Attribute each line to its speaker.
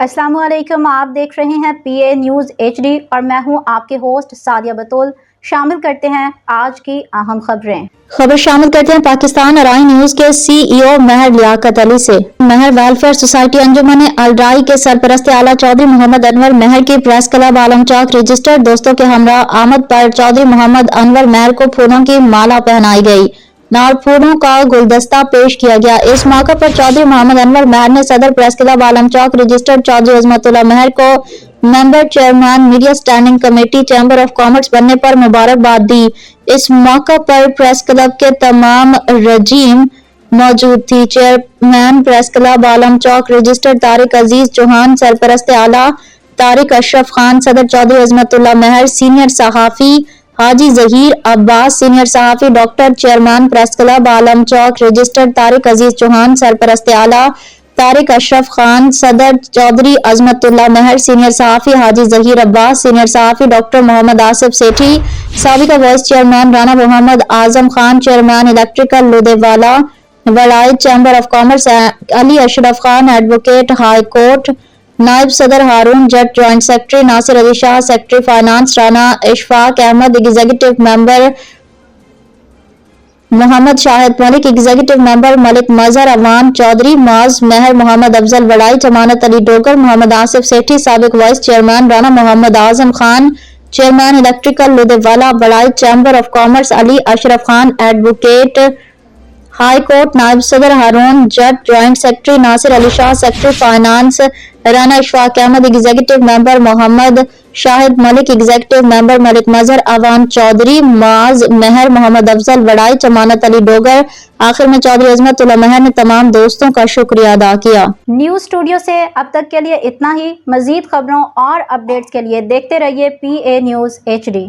Speaker 1: अस्सलाम वालेकुम। आप देख रहे हैं PA न्यूज़ HD और मैं हूं आपके होस्ट सादिया बतूल। शामिल करते हैं आज की अहम खबर शामिल करते हैं पाकिस्तान अराई न्यूज के CEO महर लियाकत अली से। महर वेलफेयर सोसाइटी अंजुमन अलराई के सरपरस्त आला चौधरी मोहम्मद अनवर महर की press club Alam Chowk registered दोस्तों के हमरा आमद पर चौधरी मोहम्मद अनवर महर को फूलों की माला पहनाई गई, नाल फूलों का गुलदस्ता पेश किया गया। इस मौके पर चौधरी मोहम्मद अनवर महर ने सदर press club Alam Chowk registered Chaudhary Azmatullah महर को member chairman media standing committee chamber of commerce बनने पर मुबारकबाद दी। इस मौके पर प्रेस क्लब के तमाम रजीम मौजूद थी। Chairman press club Alam Chowk registered Tariq Aziz Chauhan, सरपरस्त आला तारिक अशरफ खान, सदर चौधरी अजमतुल्लाह महर, सीनियर सहाफी हाजी जहीर अब्बास, सीनियर सहाफी doctor, chairman press club Alam Chowk registered Tariq Aziz Chauhan, सरपरस्त आला तारिक अशरफ खान, सदर चौधरी अजमतुल्लाह महर, सीनियर सहाफी हाजी जहीर अब्बास, सीनियर सहाफी डॉक्टर मोहम्मद आसिफ सेठी, साबिका vice chairman Rana Muhammad Azam Khan, chairman electrical Ludhewala, Wilayat chamber of commerce Ali Ashraf Khan, advocate high court, नायब सदर Haroon Jatt, joint secretary Nasir Ali Shah, secretary finance Rana Ishfaq Ahmad, executive member Muhammad Shahid Malik, executive member Malik Mazhar Awan Chaudhry, Maaz Mahar, Mohammad Afzal वड़ाई, जमानत अली डोगर, मोहम्मद आसिफ सेठी, साबिक vice chairman Rana Muhammad Azam Khan, chairman electrical Ludhewala, वड़ाई chamber of commerce Ali Ashraf Khan, advocate high court नायब सदर Haroon Jatt, joint secretary Nasir Ali Shah, secretary finance Rana Ishfaq Ahmad, executive member Muhammad Shahid Malik, executive member Malik Mazhar Awan Chaudhry, Maaz Mahar, Mohammad Afzal वड़ाई, जमानत अली डोगर। आखिर में चौधरी अजमतुल्लाह महर ने तमाम दोस्तों का शुक्रिया अदा किया। न्यूज स्टूडियो से अब तक के लिए इतना ही। मजीद खबरों और अपडेट्स के लिए देखते रहिए PA न्यूज़ HD।